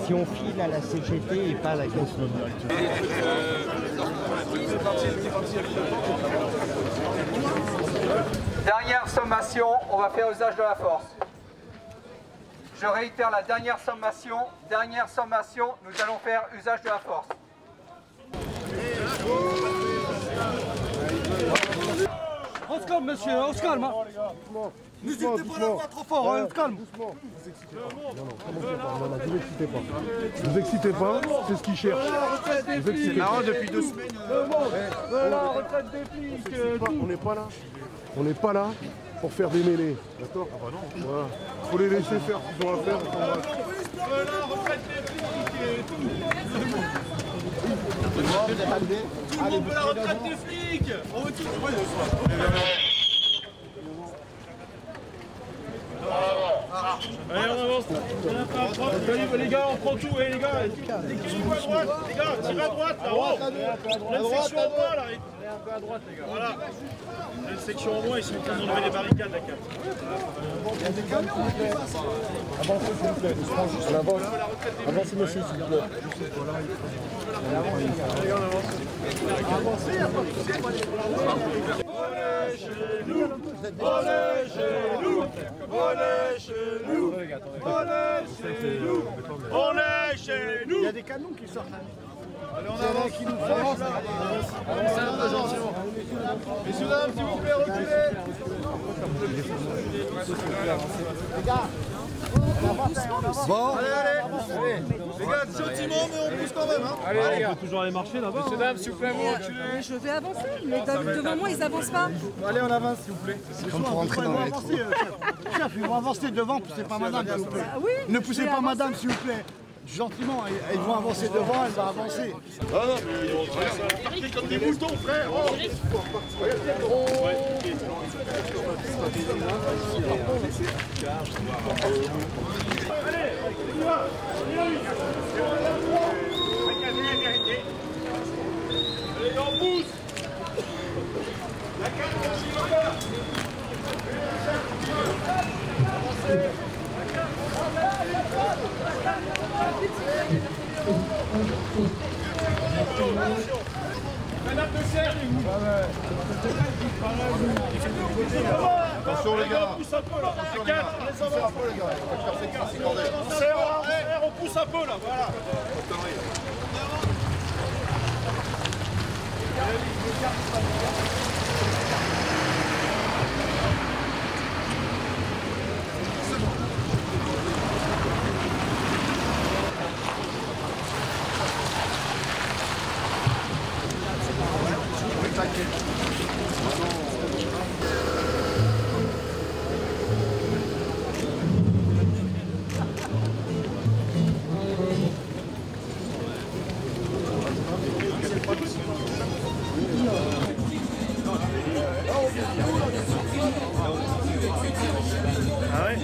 Si on file à la CGT et pas à la caisse. Dernière sommation, on va faire usage de la force. Je réitère la dernière sommation, nous allons faire usage de la force. On se calme, monsieur, on se calme. N'hésitez pas à la voix trop fort, on se calme. Vous excitez pas, c'est ce qu'ils cherchent. Vous excitez pas depuis 2 semaines. On n'est pas là. On n'est pas là pour faire des mêlées. D'accord? Ah bah non. Voilà. Faut les laisser faire ce qu'ils ont à faire. La retraite des flics et tout. Tout le monde veut la retraite des flics. On veut tout. Allez, on avance. Les gars, on prend tout. Les gars, équilibrez à droite. Les gars, tirez à droite. Là-haut. Une section en moins, là. Un peu à droite, les gars. Voilà. Une section en moins, ils sont en train d'enlever les barricades, la 4. Il y a des camions, avancez, s'il vous plaît. On avance. Avancez, monsieur, s'il vous plaît. Allez, on avance. Avancez, on est chez nous. Il y a des canons qui sortent. Allez, on avance. Qui nous flashent, là. Avancez un peu gentiment. Messieurs, dames, s'il vous plaît, reculez. Les gars, bon, allez. Les gars, gentiment, mais on pousse quand même. Hein. Allez, les gars. On peut toujours aller marcher là-bas. Messieurs, dames, s'il vous plaît, vous reculez. Je vais avancer, mais devant moi, ils n'avancent pas. Allez, on avance, s'il vous plaît. c'est comme pour rentrer dans le métro. Chef, ils vont avancer devant, poussez pas madame, s'il vous plaît. Oui, Ne poussez pas madame, s'il vous plaît. Gentiment, ils vont avancer devant, elle va avancer. Ah non, mais ils vont marcher comme des moutons, frère. Oh. Allez, on y va. Allez, on pousse. La canne, on y va. Madame de Serre, attention les gars. On pousse un peu là. La 4, les avance. On pousse un peu là, voilà. Ah ouais.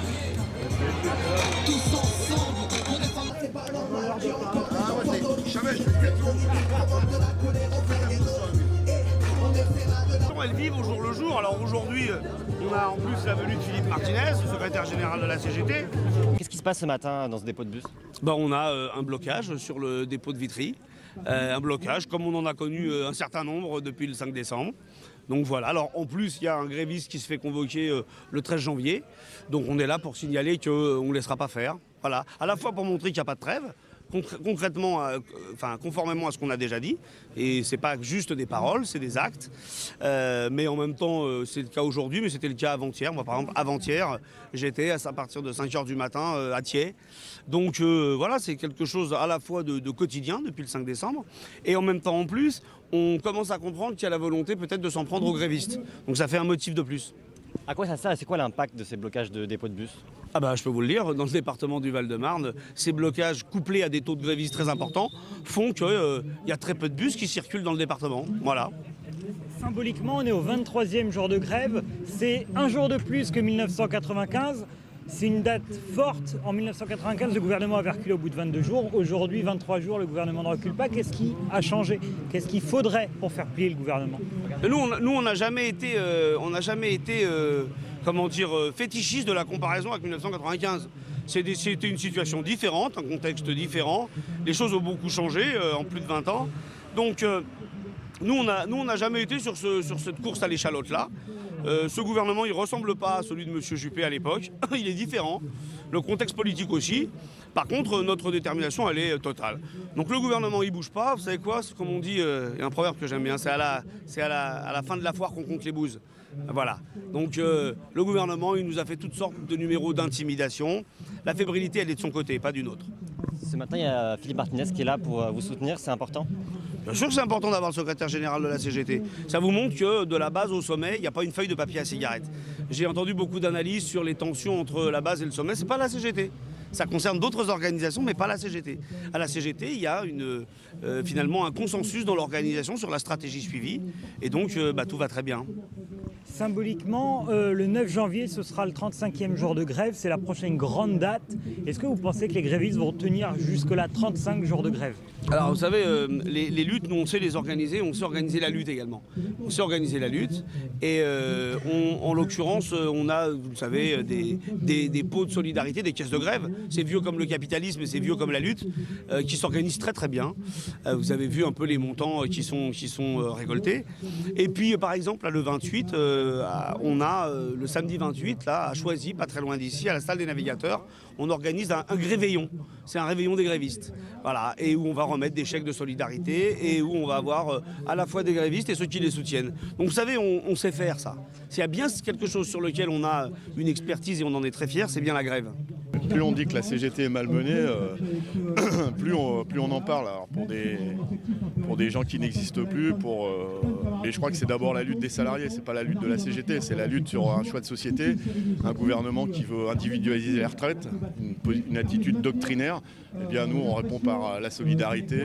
Elles vivent au jour le jour. Alors aujourd'hui, on a en plus la venue de Philippe Martinez, le secrétaire général de la CGT. Qu'est-ce qui se passe ce matin dans ce dépôt de bus? On a un blocage sur le dépôt de Vitry. Un blocage comme on en a connu un certain nombre depuis le 5 décembre. Donc voilà, alors en plus il y a un gréviste qui se fait convoquer le 13 janvier. Donc on est là pour signaler qu'on ne laissera pas faire. Voilà, à la fois pour montrer qu'il n'y a pas de trêve, concrètement, conformément à ce qu'on a déjà dit. Et c'est pas juste des paroles, c'est des actes. Mais en même temps, c'est le cas aujourd'hui, mais c'était le cas avant-hier. Moi par exemple, avant-hier, j'étais à partir de 5 h du matin à Thiers. Donc voilà, c'est quelque chose à la fois de quotidien depuis le 5 décembre. Et en même temps, en plus, on commence à comprendre qu'il y a la volonté peut-être de s'en prendre aux grévistes. Donc ça fait un motif de plus. À quoi ça sert et c'est quoi l'impact de ces blocages de dépôts de bus? Ah bah, je peux vous le dire, dans le département du Val-de-Marne, ces blocages couplés à des taux de grévistes très importants font qu'il y a très peu de bus qui circulent dans le département. Voilà. Symboliquement, on est au 23e jour de grève. C'est un jour de plus que 1995. C'est une date forte. En 1995, le gouvernement avait reculé au bout de 22 jours. Aujourd'hui, 23 jours, le gouvernement ne recule pas. Qu'est-ce qui a changé? Qu'est-ce qu'il faudrait pour faire plier le gouvernement? Nous, on n'a jamais été, comment dire, fétichistes de la comparaison avec 1995. C'était une situation différente, un contexte différent. Les choses ont beaucoup changé en plus de 20 ans. Donc nous, on n'a jamais été sur cette course à l'échalote-là. Ce gouvernement, il ne ressemble pas à celui de M. Juppé à l'époque. Il est différent. Le contexte politique aussi. Par contre, notre détermination, elle est totale. Donc le gouvernement, il ne bouge pas. Vous savez quoi? Comme on dit, il y a un proverbe que j'aime bien, c'est à la fin de la foire qu'on compte les bouses. Voilà. Donc le gouvernement, il nous a fait toutes sortes de numéros d'intimidation. La fébrilité, elle est de son côté, pas d'une autre. Ce matin, il y a Philippe Martinez qui est là pour vous soutenir, c'est important? Bien sûr que c'est important d'avoir le secrétaire général de la CGT. Ça vous montre que de la base au sommet, il n'y a pas une feuille de papier à cigarette. J'ai entendu beaucoup d'analyses sur les tensions entre la base et le sommet. C'est pas la CGT. Ça concerne d'autres organisations, mais pas la CGT. À la CGT, il y a finalement un consensus dans l'organisation sur la stratégie suivie. Et donc, tout va très bien. Symboliquement, le 9 janvier, ce sera le 35e jour de grève. C'est la prochaine grande date. Est-ce que vous pensez que les grévistes vont tenir jusque-là 35 jours de grève? Alors, vous savez, les luttes, nous, on sait les organiser. On sait organiser la lutte également. On sait organiser la lutte. Et en l'occurrence, on a, vous le savez, des pots de solidarité, des caisses de grève. C'est vieux comme le capitalisme et c'est vieux comme la lutte, qui s'organisent très très bien. Vous avez vu un peu les montants qui sont récoltés. Et puis, par exemple, là, le 28, on a le samedi 28, là, à Choisy, pas très loin d'ici, à la salle des navigateurs, on organise un gréveillon. C'est un réveillon des grévistes. Voilà, et où on va remettre des chèques de solidarité et où on va avoir à la fois des grévistes et ceux qui les soutiennent. Donc vous savez, on sait faire ça. S'il y a bien quelque chose sur lequel on a une expertise et on en est très fiers, c'est bien la grève. Plus on dit que la CGT est malmenée, plus on en parle. Alors pour des gens qui n'existent plus, et je crois que c'est d'abord la lutte des salariés, c'est pas la lutte de la CGT, c'est la lutte sur un choix de société, un gouvernement qui veut individualiser les retraites, une attitude doctrinaire. Eh bien nous, on répond par la solidarité,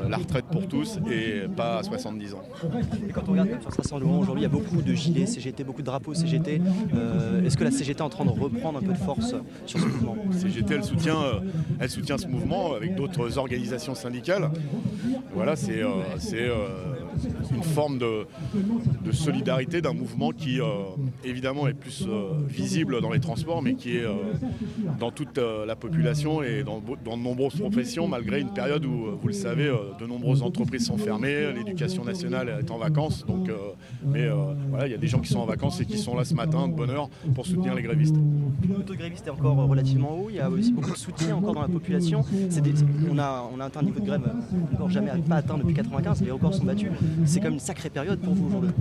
la retraite pour tous et pas à 70 ans. Et quand on regarde sur ce rassemblement aujourd'hui, il y a beaucoup de gilets CGT, beaucoup de drapeaux CGT. Est-ce que la CGT est en train de reprendre un peu de force sur ce mouvement? CGT, elle soutient ce mouvement avec d'autres organisations syndicales. Voilà, c'est une forme de solidarité d'un mouvement qui, évidemment, est plus visible dans les transports, mais qui est dans toute la population et dans de nombreuses professions, malgré une période où, vous le savez, de nombreuses entreprises sont fermées, l'éducation nationale est en vacances. Donc, voilà, il y a des gens qui sont en vacances et qui sont là ce matin de bonne heure pour soutenir les grévistes. Le taux de grévistes est encore relativement haut, il y a aussi beaucoup de soutien encore dans la population. On a atteint un niveau de grève encore jamais pas atteint depuis 1995, les records sont battus. C'est quand même une sacrée période pour vous aujourd'hui.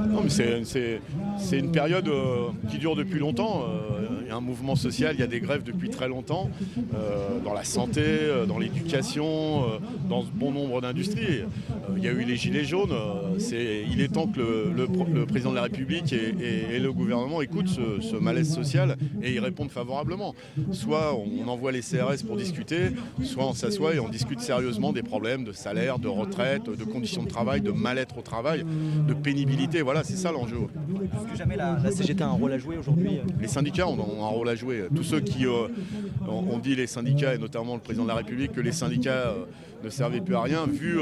Non, mais c'est une période qui dure depuis longtemps. Il y a un mouvement social, il y a des grèves depuis très longtemps, dans la santé, dans l'éducation, dans bon nombre d'industries. Il y a eu les gilets jaunes. Il est temps que le président de la République et le gouvernement écoutent ce malaise social et y répondent favorablement. Soit on envoie les CRS pour discuter, soit on s'assoit et on discute sérieusement des problèmes de salaire, de retraite, de conditions de travail, de mal-être au travail, de pénibilité. Voilà, c'est ça l'enjeu. Est-ce que jamais la CGT a un rôle à jouer aujourd'hui? Les syndicats ont un rôle à jouer. Tous ceux qui ont dit, les syndicats, et notamment le président de la République, que les syndicats ne servaient plus à rien, vu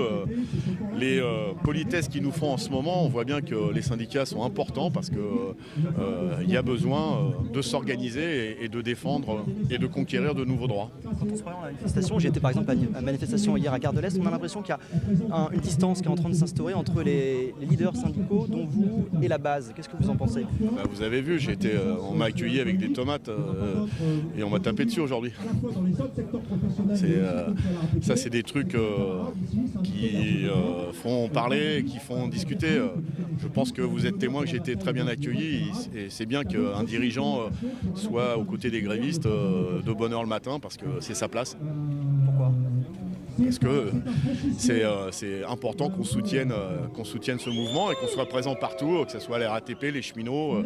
les politesses qu'ils nous font en ce moment, on voit bien que les syndicats sont importants parce qu'il y a besoin de s'organiser et de défendre et de conquérir de nouveaux droits. Quand on se regarde à la manifestation, j'ai été par exemple à une manifestation hier à Gare de l'Est, on a l'impression qu'il y a une distance qui est en train de s'instaurer entre les leaders syndicaux, dont vous, et la base. Qu'est-ce que vous en pensez? Vous avez vu, on m'a accueilli avec des tomates et on m'a tapé dessus aujourd'hui. Ça, c'est des trucs qui font parler, qui font discuter. Je pense que vous êtes témoin que j'ai été très bien accueilli et c'est bien qu'un dirigeant soit aux côtés des grévistes de bonne heure le matin parce que c'est sa place. Pourquoi? Parce que c'est important qu'on soutienne ce mouvement et qu'on soit présent partout, que ce soit les RATP, les cheminots,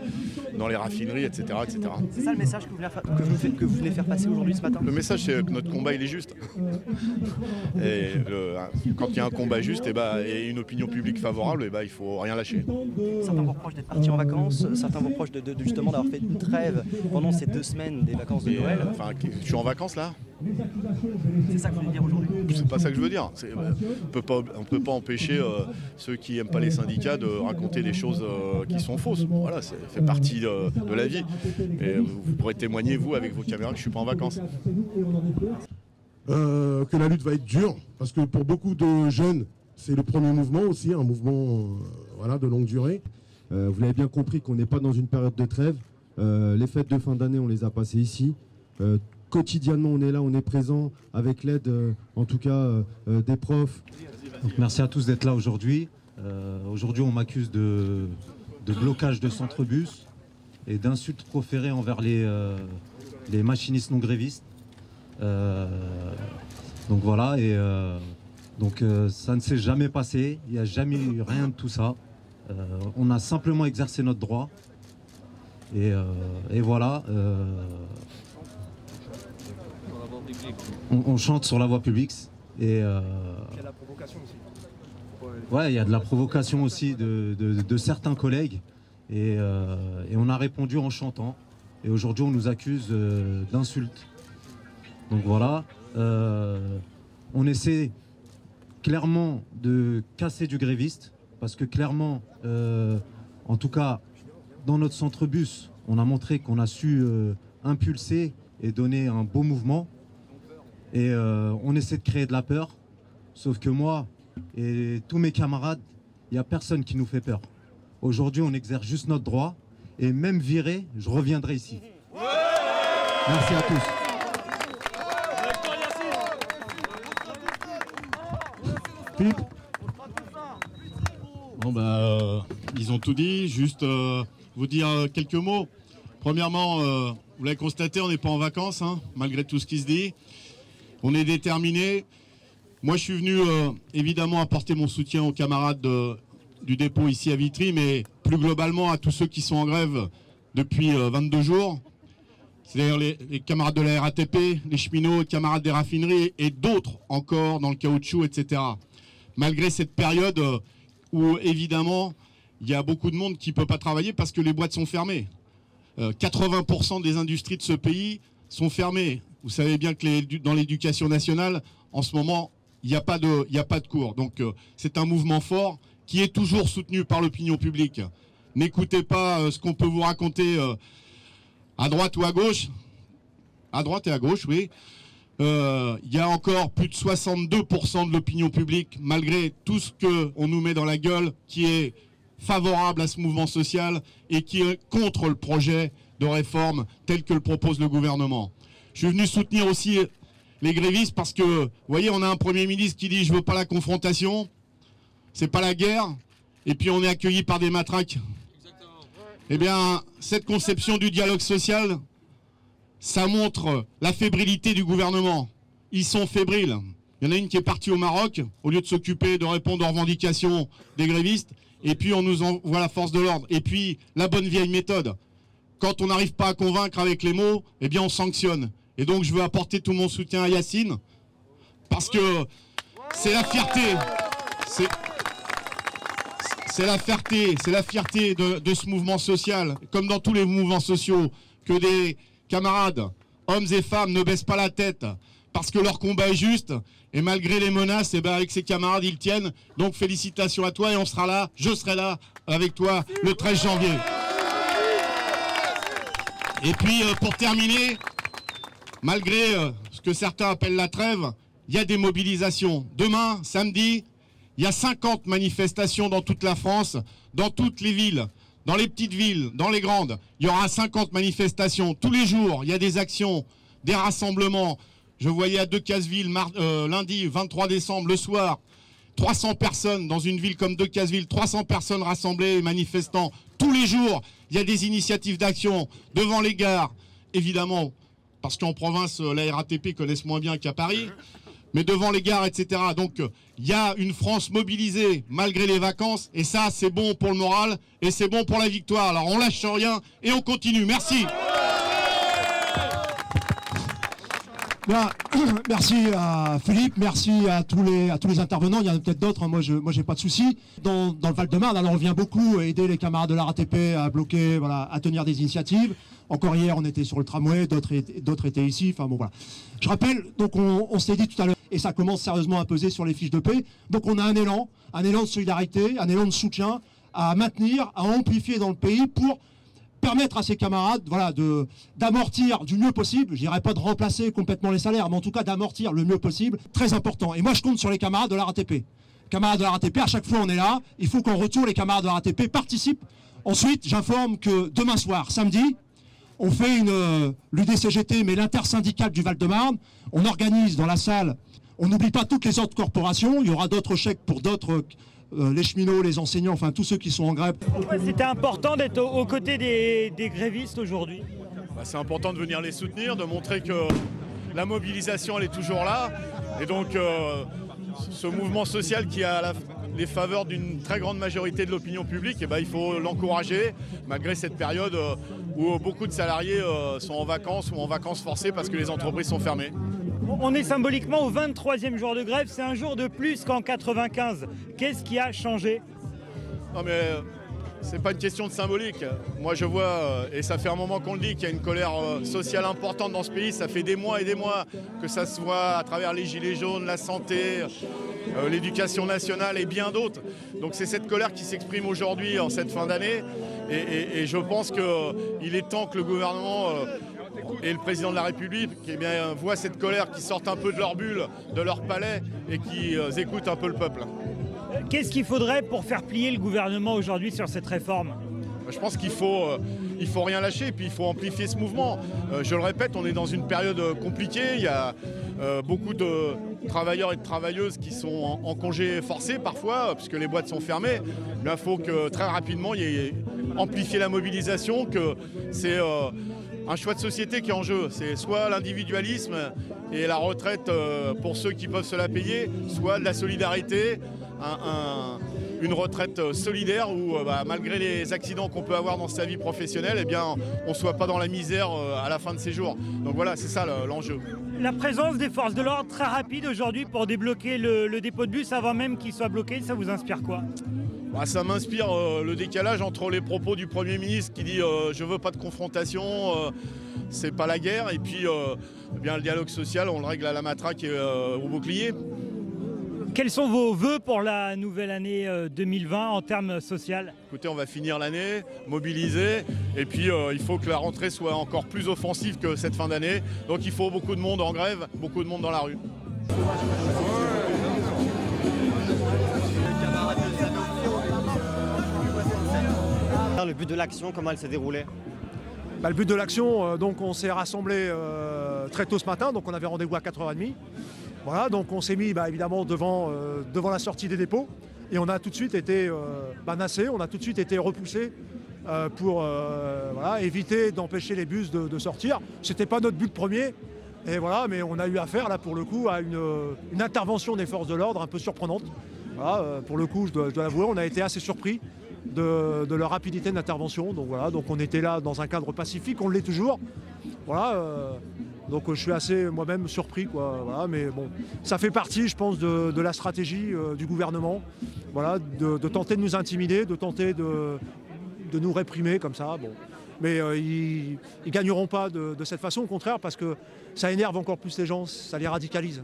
dans les raffineries, etc. etc. C'est ça le message que vous venez faire passer aujourd'hui ce matin? Le message, c'est que notre combat, il est juste. Et quand il y a un combat juste et une opinion publique favorable, il ne faut rien lâcher. Certains vous reprochent d'être partis en vacances, certains vous reprochent justement d'avoir fait une trêve pendant ces 2 semaines des vacances de Noël. Enfin, je suis en vacances là. C'est ça que vous voulez dire aujourd'hui? C'est pas ça que je veux dire. On peut pas empêcher ceux qui n'aiment pas les syndicats de raconter des choses qui sont fausses. Voilà, ça fait partie de la vie. Et vous pourrez témoigner, vous, avec vos caméras, que je ne suis pas en vacances. Que la lutte va être dure, parce que pour beaucoup de jeunes, c'est le premier mouvement aussi, un mouvement voilà, de longue durée. Vous l'avez bien compris qu'on n'est pas dans une période de trêve. Les fêtes de fin d'année, on les a passées ici. Quotidiennement, on est là, on est présent avec l'aide, en tout cas, des profs. Donc, merci à tous d'être là aujourd'hui. Aujourd'hui, on m'accuse de blocage de centre-bus et d'insultes proférées envers les machinistes non grévistes. Donc voilà, et ça ne s'est jamais passé, il n'y a jamais eu rien de tout ça. On a simplement exercé notre droit. Et voilà. On chante sur la voie publique. Et il y a de la provocation aussi. Ouais, il y a de la provocation aussi de certains collègues. Et on a répondu en chantant. Et aujourd'hui, on nous accuse d'insultes. Donc voilà. On essaie clairement de casser du gréviste. Parce que clairement, en tout cas, dans notre centre-bus, on a montré qu'on a su impulser et donner un beau mouvement. Et on essaie de créer de la peur. Sauf que moi et tous mes camarades, il n'y a personne qui nous fait peur. Aujourd'hui, on exerce juste notre droit. Et même viré, je reviendrai ici. Merci à tous. Philippe ? Bon ils ont tout dit, juste vous dire quelques mots. Premièrement, vous l'avez constaté, on n'est pas en vacances, hein, malgré tout ce qui se dit. On est déterminés. Moi, je suis venu évidemment apporter mon soutien aux camarades du dépôt ici à Vitry, mais plus globalement à tous ceux qui sont en grève depuis 22 jours. C'est-à-dire les camarades de la RATP, les cheminots, les camarades des raffineries et d'autres encore dans le caoutchouc, etc. Malgré cette période où évidemment il y a beaucoup de monde qui ne peut pas travailler parce que les boîtes sont fermées. 80% des industries de ce pays sont fermées. Vous savez bien que dans l'éducation nationale, en ce moment, il n'y a pas de cours. Donc c'est un mouvement fort qui est toujours soutenu par l'opinion publique. N'écoutez pas ce qu'on peut vous raconter à droite ou à gauche. À droite et à gauche, oui. Il y a encore plus de 62% de l'opinion publique, malgré tout ce qu'on nous met dans la gueule, qui est favorable à ce mouvement social et qui est contre le projet de réforme tel que le propose le gouvernement. Je suis venu soutenir aussi les grévistes parce que, vous voyez, on a un Premier ministre qui dit « je veux pas la confrontation, c'est pas la guerre », et puis on est accueilli par des matraques. Eh bien, cette conception du dialogue social, ça montre la fébrilité du gouvernement. Ils sont fébriles. Il y en a une qui est partie au Maroc, au lieu de s'occuper de répondre aux revendications des grévistes, et puis on nous envoie la force de l'ordre. Et puis, la bonne vieille méthode. Quand on n'arrive pas à convaincre avec les mots, eh bien on sanctionne. Et donc je veux apporter tout mon soutien à Yacine, parce que c'est la fierté. C'est la fierté de ce mouvement social, comme dans tous les mouvements sociaux, que des camarades, hommes et femmes, ne baissent pas la tête, parce que leur combat est juste, et malgré les menaces, eh ben avec ses camarades, ils tiennent. Donc félicitations à toi, et on sera là, je serai là avec toi le 13 janvier. Et puis pour terminer, malgré ce que certains appellent la trêve, il y a des mobilisations. Demain, samedi, il y a 50 manifestations dans toute la France, dans toutes les villes, dans les petites villes, dans les grandes. Il y aura 50 manifestations. Tous les jours, il y a des actions, des rassemblements. Je voyais à Decazeville, lundi 23 décembre, le soir, 300 personnes dans une ville comme Decazeville, 300 personnes rassemblées et manifestant. Tous les jours, il y a des initiatives d'action devant les gares, évidemment, parce qu'en province, la RATP connaissent moins bien qu'à Paris, mais devant les gares, etc. Donc, il y a une France mobilisée malgré les vacances, et ça, c'est bon pour le moral, et c'est bon pour la victoire. Alors, on lâche rien, et on continue. Merci. Bien, merci à Philippe, merci à tous les intervenants. Il y en a peut-être d'autres, hein. Moi j'ai pas de soucis. Dans le Val-de-Marne, alors on vient beaucoup aider les camarades de la RATP à bloquer, voilà, à tenir des initiatives. Encore hier, on était sur le tramway, d'autres étaient ici. Enfin bon, voilà. Je rappelle, donc on s'est dit tout à l'heure, et ça commence sérieusement à peser sur les fiches de paix. Donc on a un élan de solidarité, un élan de soutien à maintenir, à amplifier dans le pays pour permettre à ses camarades, voilà, d'amortir du mieux possible. Je dirais pas de remplacer complètement les salaires, mais en tout cas d'amortir le mieux possible. Très important. Et moi, je compte sur les camarades de la RATP. Camarades de la RATP, à chaque fois on est là. Il faut qu'en retour, les camarades de la RATP participent. Ensuite, j'informe que demain soir, samedi, on fait l'UDCGT, mais l'intersyndicale du Val-de-Marne. On organise dans la salle, on n'oublie pas toutes les autres corporations. Il y aura d'autres chèques pour d'autres, les cheminots, les enseignants, enfin tous ceux qui sont en grève. Pourquoi c'était important d'être aux côtés des grévistes aujourd'hui? C'est important de venir les soutenir, de montrer que la mobilisation elle est toujours là. Et donc ce mouvement social qui a les faveurs d'une très grande majorité de l'opinion publique, il faut l'encourager malgré cette période où beaucoup de salariés sont en vacances ou en vacances forcées parce que les entreprises sont fermées. On est symboliquement au 23e jour de grève, c'est un jour de plus qu'en 95. Qu'est-ce qui a changé? Non mais c'est pas une question de symbolique. Moi je vois, et ça fait un moment qu'on le dit, qu'il y a une colère sociale importante dans ce pays. Ça fait des mois et des mois que ça se voit à travers les gilets jaunes, la santé, l'éducation nationale et bien d'autres. Donc c'est cette colère qui s'exprime aujourd'hui en cette fin d'année. Et je pense qu'il est temps que le gouvernement et le président de la République voient cette colère, qui sortent un peu de leur bulle, de leur palais et qui écoutent un peu le peuple. Qu'est-ce qu'il faudrait pour faire plier le gouvernement aujourd'hui sur cette réforme? Je pense qu'il faut rien lâcher et puis il faut amplifier ce mouvement. Je le répète, on est dans une période compliquée. Il y a beaucoup de travailleurs et de travailleuses qui sont en congé forcé parfois, puisque les boîtes sont fermées. Mais il faut que très rapidement, il y ait amplifier la mobilisation, que c'est un choix de société qui est en jeu. C'est soit l'individualisme et la retraite pour ceux qui peuvent se la payer, soit de la solidarité, une retraite solidaire où malgré les accidents qu'on peut avoir dans sa vie professionnelle, on ne soit pas dans la misère à la fin de ses jours. Donc voilà, c'est ça l'enjeu. La présence des forces de l'ordre très rapide aujourd'hui pour débloquer le dépôt de bus avant même qu'il soit bloqué, ça vous inspire quoi? Ça m'inspire le décalage entre les propos du Premier ministre qui dit je veux pas de confrontation, c'est pas la guerre, et puis le dialogue social, on le règle à la matraque et au bouclier. Quels sont vos vœux pour la nouvelle année 2020 en termes social? Écoutez, on va finir l'année, mobiliser, et puis il faut que la rentrée soit encore plus offensive que cette fin d'année. Donc il faut beaucoup de monde en grève, beaucoup de monde dans la rue. Le but de l'action, comment elle s'est déroulée? Le but de l'action, donc on s'est rassemblés très tôt ce matin, donc on avait rendez-vous à 4h30. Voilà, donc on s'est mis évidemment devant la sortie des dépôts et on a tout de suite été nassés, on a tout de suite été repoussés pour éviter d'empêcher les bus de sortir. C'était pas notre but premier, et voilà, mais on a eu affaire là pour le coup à une intervention des forces de l'ordre un peu surprenante. Voilà, pour le coup, je dois l'avouer, on a été assez surpris de leur rapidité d'intervention. Donc voilà, donc on était là dans un cadre pacifique, on l'est toujours. Voilà, donc je suis assez moi-même surpris, quoi. Voilà, mais bon, ça fait partie, je pense, de la stratégie du gouvernement. Voilà, de tenter de nous intimider, de tenter de nous réprimer comme ça. Bon. Mais ils ne gagneront pas de cette façon, au contraire, parce que ça énerve encore plus les gens, ça les radicalise.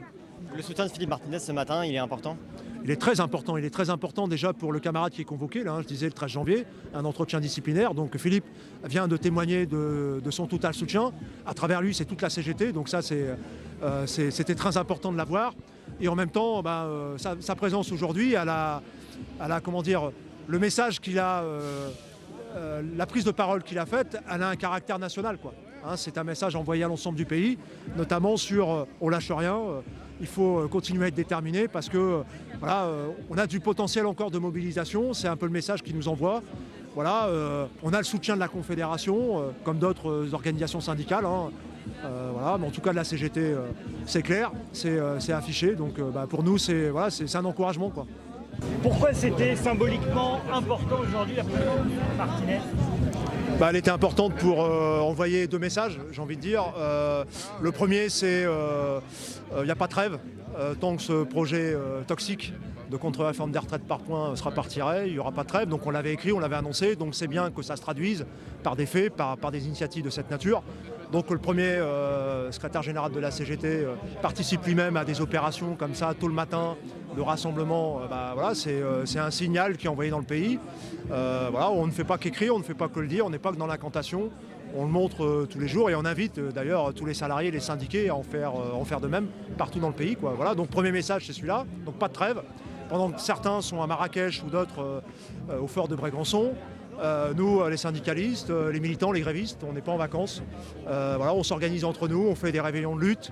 Le soutien de Philippe Martinez ce matin, il est important? Il est très important déjà pour le camarade qui est convoqué, là, je disais le 13 janvier, un entretien disciplinaire. Donc Philippe vient de témoigner de son total soutien. À travers lui, c'est toute la CGT, donc ça c'était très important de l'avoir. Et en même temps, sa présence aujourd'hui, le message qu'il a, la prise de parole qu'il a faite, elle a un caractère national, quoi. C'est un message envoyé à l'ensemble du pays, notamment sur on lâche rien. Il faut continuer à être déterminé parce que voilà, on a du potentiel encore de mobilisation, c'est un peu le message qu'il nous envoie. Voilà, on a le soutien de la Confédération, comme d'autres organisations syndicales. Voilà, mais en tout cas de la CGT, c'est clair, c'est affiché. Donc pour nous, c'est un encouragement, quoi. Pourquoi c'était symboliquement important aujourd'hui la présence de Martinez? Elle était importante pour envoyer deux messages, j'ai envie de dire. Le premier, c'est il n'y a pas de trêve. tant que ce projet toxique de contre-réforme des retraites par points ne sera pas retiré, il n'y aura pas de trêve. Donc on l'avait écrit, on l'avait annoncé, donc c'est bien que ça se traduise par des faits, par des initiatives de cette nature. Donc le premier secrétaire général de la CGT participe lui-même à des opérations comme ça, tôt le matin, de rassemblement. Voilà, c'est un signal qui est envoyé dans le pays. Voilà, on ne fait pas qu'écrire, on ne fait pas que le dire, on n'est pas que dans l'incantation. On le montre tous les jours et on invite d'ailleurs tous les salariés, les syndiqués à en faire de même partout dans le pays, quoi. Voilà, donc premier message c'est celui-là, donc pas de trêve. Pendant que certains sont à Marrakech ou d'autres au fort de Brégançon, nous les syndicalistes, les militants, les grévistes, on n'est pas en vacances. Voilà, on s'organise entre nous, on fait des réveillons de lutte.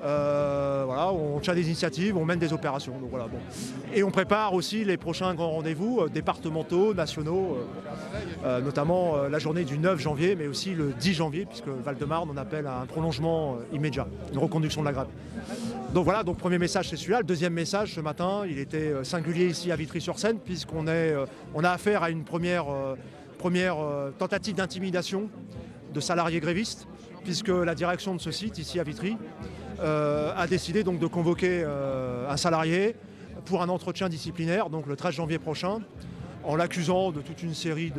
Voilà, on tient des initiatives, on mène des opérations. Donc voilà, bon. Et on prépare aussi les prochains grands rendez-vous départementaux, nationaux, notamment la journée du 9 janvier, mais aussi le 10 janvier, puisque Val-de-Marne, on appelle à un prolongement immédiat, une reconduction de la grève. Donc voilà, donc premier message c'est celui-là. Le deuxième message ce matin, il était singulier ici à Vitry-sur-Seine, puisqu'on on a affaire à une première tentative d'intimidation de salariés grévistes, puisque la direction de ce site ici à Vitry a décidé donc de convoquer un salarié pour un entretien disciplinaire, donc le 13 janvier prochain, en l'accusant de toute une série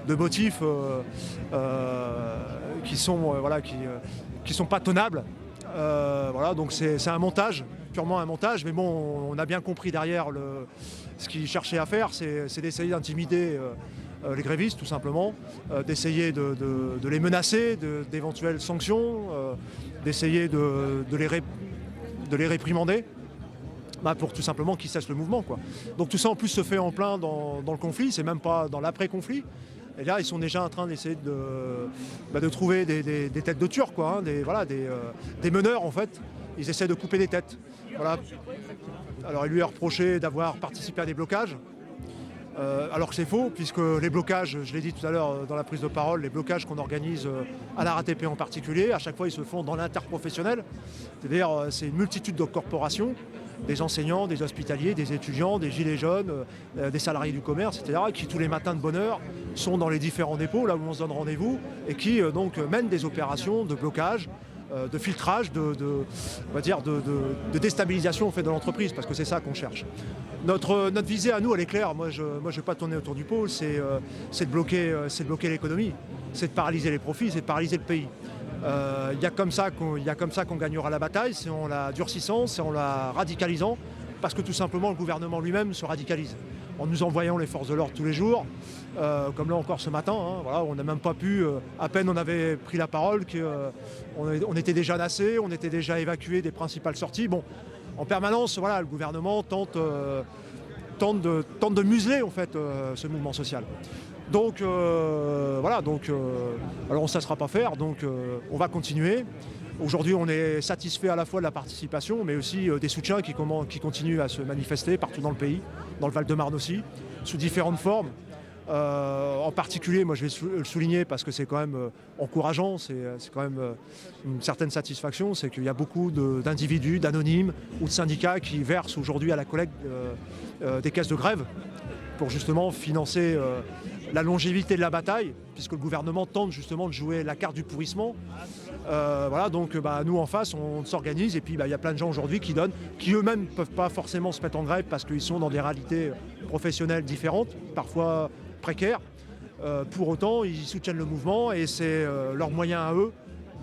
de motifs qui sont pas tenables. Voilà, donc c'est un montage, purement un montage, mais bon, on a bien compris derrière ce qu'il cherchait à faire, c'est d'essayer d'intimider les grévistes tout simplement, d'essayer de les menacer d'éventuelles sanctions, d'essayer de les réprimander, pour tout simplement qu'ils cessent le mouvement, quoi. Donc tout ça en plus se fait en plein dans le conflit, c'est même pas dans l'après-conflit. Et là, ils sont déjà en train d'essayer de trouver des têtes de Turcs, quoi, hein, des meneurs en fait. Ils essaient de couper des têtes. Voilà. Alors il lui est reproché d'avoir participé à des blocages. Alors que c'est faux, puisque les blocages, je l'ai dit tout à l'heure dans la prise de parole, les blocages qu'on organise à la RATP en particulier, à chaque fois ils se font dans l'interprofessionnel. C'est-à-dire c'est une multitude de corporations, des enseignants, des hospitaliers, des étudiants, des gilets jaunes, des salariés du commerce, etc., qui tous les matins de bonne heure sont dans les différents dépôts, là où on se donne rendez-vous, et qui donc mènent des opérations de blocage, de filtrage, de déstabilisation en fait, de l'entreprise, parce que c'est ça qu'on cherche. Notre visée à nous, elle est claire. Moi, je ne vais pas tourner autour du pot, c'est de bloquer l'économie, c'est de paralyser les profits, c'est de paralyser le pays. Il y a comme ça qu'on gagnera la bataille, c'est en la durcissant, c'est en la radicalisant, parce que tout simplement le gouvernement lui-même se radicalise. En nous envoyant les forces de l'ordre tous les jours, comme là encore ce matin, hein, voilà, on n'a même pas pu, à peine on avait pris la parole, on était déjà nassés, on était déjà évacués des principales sorties. Bon, en permanence, voilà, le gouvernement tente de museler en fait ce mouvement social. Donc voilà, alors on ne se laissera pas faire, donc on va continuer. Aujourd'hui, on est satisfait à la fois de la participation, mais aussi des soutiens qui continuent à se manifester partout dans le pays, dans le Val-de-Marne aussi, sous différentes formes. En particulier, moi je vais le souligner parce que c'est quand même encourageant, c'est quand même une certaine satisfaction, c'est qu'il y a beaucoup d'individus, d'anonymes ou de syndicats qui versent aujourd'hui à la collecte des caisses de grève pour justement financer la longévité de la bataille, puisque le gouvernement tente justement de jouer la carte du pourrissement. Voilà, donc nous en face, on s'organise et puis il y a plein de gens aujourd'hui qui donnent, qui eux-mêmes ne peuvent pas forcément se mettre en grève parce qu'ils sont dans des réalités professionnelles différentes, parfois précaires. Pour autant, ils soutiennent le mouvement et c'est leur moyen à eux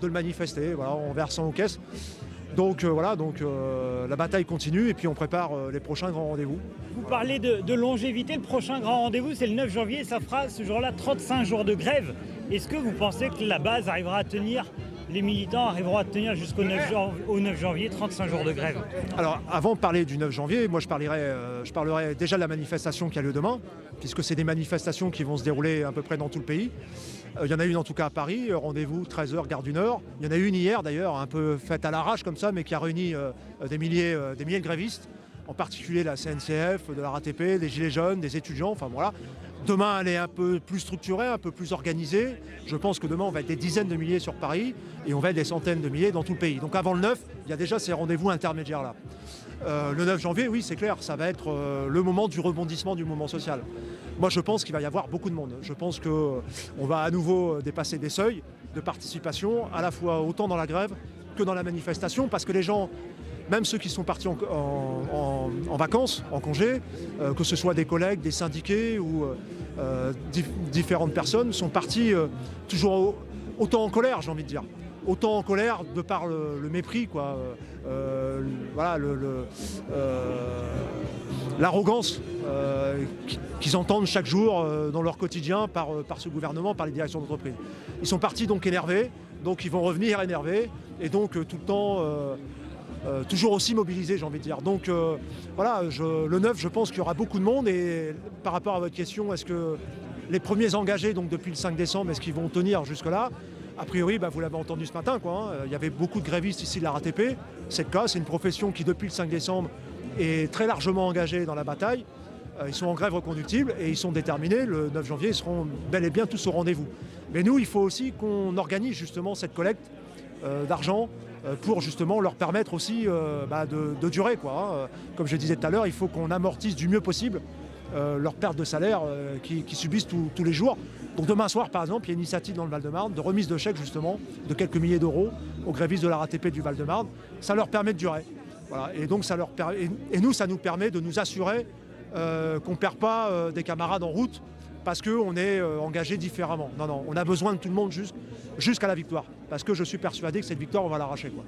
de le manifester, voilà, en versant aux caisses. Donc la bataille continue et puis on prépare les prochains grands rendez-vous. Vous parlez de longévité, le prochain grand rendez-vous c'est le 9 janvier, ça fera ce jour-là 35 jours de grève. Est-ce que vous pensez que la base arrivera à tenir, les militants arriveront à tenir jusqu'au 9 janvier 35 jours de grève? Alors avant de parler du 9 janvier, moi je parlerai déjà de la manifestation qui a lieu demain, puisque c'est des manifestations qui vont se dérouler à peu près dans tout le pays. Il y en a une en tout cas à Paris, rendez-vous 13h, gare du Nord. Il y en a une hier d'ailleurs, un peu faite à l'arrache comme ça, mais qui a réuni des milliers de grévistes, en particulier la CNCF, de la RATP, des Gilets jaunes, des étudiants, enfin voilà. Demain, elle est un peu plus structurée, un peu plus organisée. Je pense que demain, on va être des dizaines de milliers sur Paris et on va être des centaines de milliers dans tout le pays. Donc avant le 9, il y a déjà ces rendez-vous intermédiaires-là. Le 9 janvier, oui, c'est clair, ça va être le moment du rebondissement du mouvement social. Moi, je pense qu'il va y avoir beaucoup de monde. Je pense qu'on va à nouveau dépasser des seuils de participation, à la fois autant dans la grève que dans la manifestation, parce que les gens même ceux qui sont partis en vacances, en congé, que ce soit des collègues, des syndiqués ou différentes personnes, sont partis toujours autant en colère, j'ai envie de dire. Autant en colère de par le mépris, quoi. Voilà, l'arrogance qu'ils entendent chaque jour dans leur quotidien par ce gouvernement, par les directions d'entreprise. Ils sont partis donc énervés, donc ils vont revenir énervés, et donc tout le temps toujours aussi mobilisés, j'ai envie de dire. Donc voilà, le 9, je pense qu'il y aura beaucoup de monde, et par rapport à votre question, est-ce que les premiers engagés donc depuis le 5 décembre, est-ce qu'ils vont tenir jusque-là? A priori, vous l'avez entendu ce matin, quoi, hein. Il y avait beaucoup de grévistes ici de la RATP. C'est le cas, c'est une profession qui, depuis le 5 décembre, est très largement engagée dans la bataille. Ils sont en grève reconductible et ils sont déterminés. Le 9 janvier, ils seront bel et bien tous au rendez-vous. Mais nous, il faut aussi qu'on organise justement cette collecte d'argent pour justement leur permettre aussi de durer, quoi, hein. Comme je disais tout à l'heure, il faut qu'on amortisse du mieux possible leur perte de salaire qu'ils subissent tous les jours. Donc demain soir, par exemple, il y a une initiative dans le Val-de-Marne de remise de chèques justement de quelques milliers d'euros aux grévistes de la RATP du Val-de-Marne. Ça leur permet de durer. Voilà. Et donc ça nous permet de nous assurer qu'on ne perd pas des camarades en route parce qu'on est engagé différemment. Non, non, on a besoin de tout le monde jusqu'à la victoire. Parce que je suis persuadé que cette victoire, on va l'arracher, quoi.